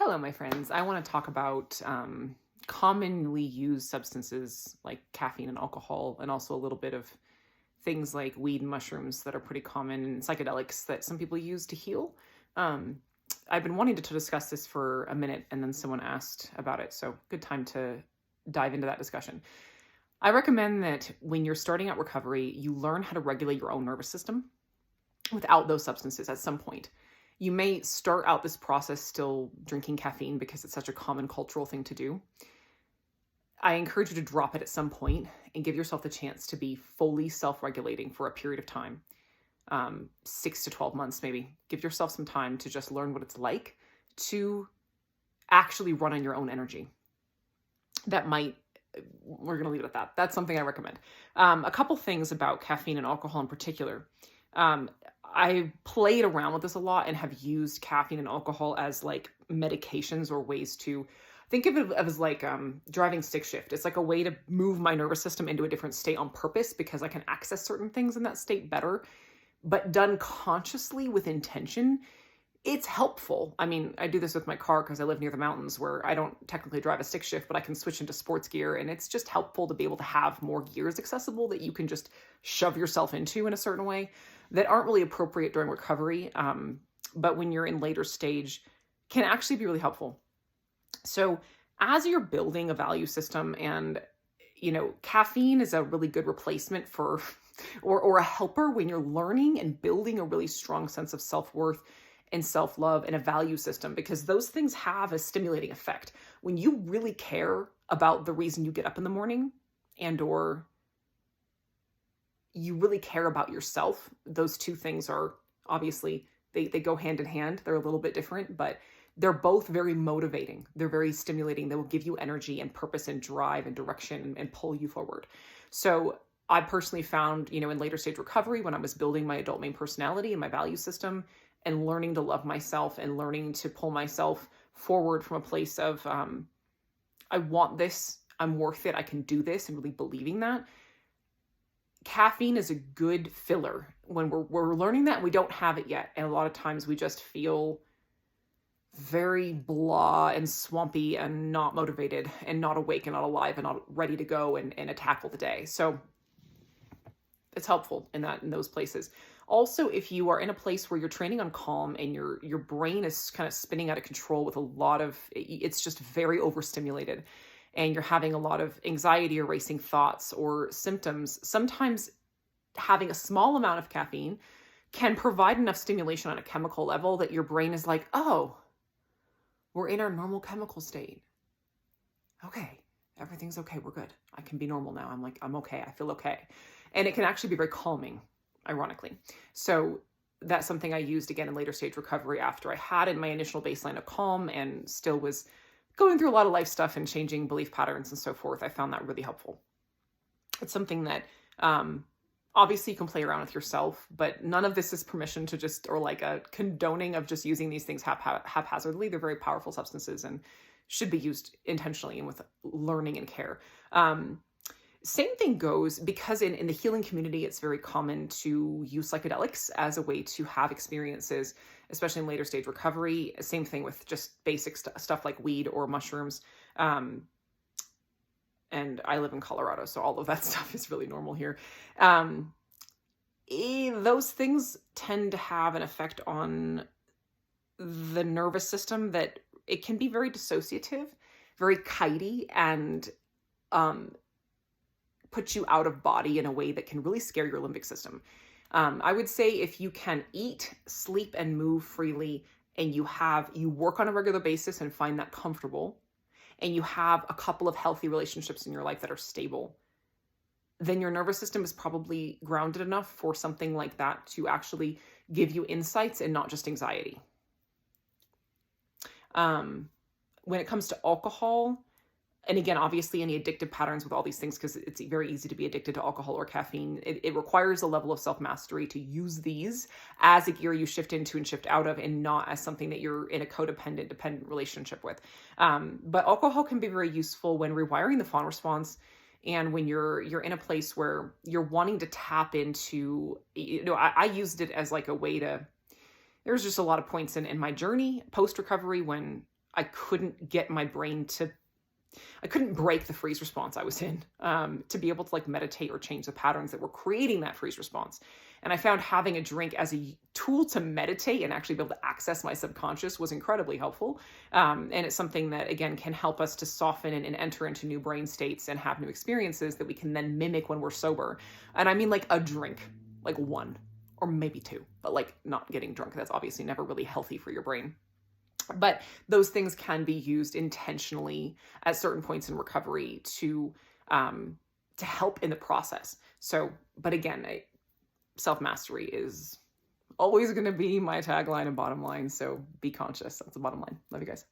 Hello, my friends. I want to talk about commonly used substances like caffeine and alcohol, and also a little bit of things like weed and mushrooms that are pretty common, and psychedelics that some people use to heal. Um, I've been wanting to discuss this for a minute, and then someone asked about it. So, good time to dive into that discussion. I recommend that when you're starting out recovery, you learn how to regulate your own nervous system without those substances at some point. You may start out this process still drinking caffeine because it's such a common cultural thing to do. I encourage you to drop it at some point and give yourself the chance to be fully self-regulating for a period of time, 6 to 12 months maybe. Give yourself some time to just learn what it's like to actually run on your own energy. We're going to leave it at that. That's something I recommend. A couple things about caffeine and alcohol in particular. I played around with this a lot and have used caffeine and alcohol as like medications or ways to think of it as like driving stick shift. It's like a way to move my nervous system into a different state on purpose because I can access certain things in that state better, but done consciously with intention. It's helpful. I mean, I do this with my car because I live near the mountains where I don't technically drive a stick shift, but I can switch into sports gear. And it's just helpful to be able to have more gears accessible that you can just shove yourself into in a certain way that aren't really appropriate during recovery. But when you're in later stage, can actually be really helpful. So as you're building a value system, and, caffeine is a really good replacement for, or a helper when you're learning and building a really strong sense of self-worth and self-love and a value system, because those things have a stimulating effect. When you really care about the reason you get up in the morning or you really care about yourself, those two things are obviously, they go hand in hand. They're a little bit different, but they're both very motivating. They're very stimulating. They will give you energy and purpose and drive and direction and pull you forward. So I personally found, in later stage recovery, when I was building my adult main personality and my value system, and learning to love myself and learning to pull myself forward from a place of, I want this, I'm worth it, I can do this, and really believing that. Caffeine is a good filler when we're learning that and we don't have it yet. And a lot of times we just feel very blah and swampy and not motivated and not awake and not alive and not ready to go and tackle the day. So it's helpful in those places. Also, if you are in a place where you're training on calm and your brain is kind of spinning out of control with a lot of, it's just very overstimulated, and you're having a lot of anxiety or racing thoughts or symptoms, sometimes having a small amount of caffeine can provide enough stimulation on a chemical level that your brain is like, oh, we're in our normal chemical state. Okay, everything's okay, we're good. I can be normal now. I'm okay, I feel okay. And it can actually be very calming, ironically. So that's something I used again in later stage recovery after I had in my initial baseline of calm and still was going through a lot of life stuff and changing belief patterns and so forth. I found that really helpful. It's something that obviously you can play around with yourself, but none of this is permission to just, or like a condoning of just using these things haphazardly. They're very powerful substances and should be used intentionally and with learning and care. Same thing goes because in the healing community, it's very common to use psychedelics as a way to have experiences, especially in later stage recovery. Same thing with just basic stuff like weed or mushrooms. And I live in Colorado, so all of that stuff is really normal here. Those things tend to have an effect on the nervous system that it can be very dissociative, very kitey, and put you out of body in a way that can really scare your limbic system. I would say if you can eat, sleep, and move freely, and you work on a regular basis and find that comfortable, and you have a couple of healthy relationships in your life that are stable, then your nervous system is probably grounded enough for something like that to actually give you insights and not just anxiety. When it comes to alcohol, and again, obviously any addictive patterns with all these things, because it's very easy to be addicted to alcohol or caffeine, it requires a level of self-mastery to use these as a gear you shift into and shift out of, and not as something that you're in a codependent, dependent relationship with. But alcohol can be very useful when rewiring the fawn response, and when you're in a place where you're wanting to tap into, I used it as like a way to, there's just a lot of points in my journey post-recovery when I couldn't get my brain to, I couldn't break the freeze response I was in, to be able to like meditate or change the patterns that were creating that freeze response. And I found having a drink as a tool to meditate and actually be able to access my subconscious was incredibly helpful. And it's something that, again, can help us to soften and enter into new brain states and have new experiences that we can then mimic when we're sober. And I mean like a drink, like one or maybe two, but like not getting drunk. That's obviously never really healthy for your brain. But those things can be used intentionally at certain points in recovery to help in the process. So, but again, self-mastery is always going to be my tagline and bottom line. So be conscious. That's the bottom line. Love you guys.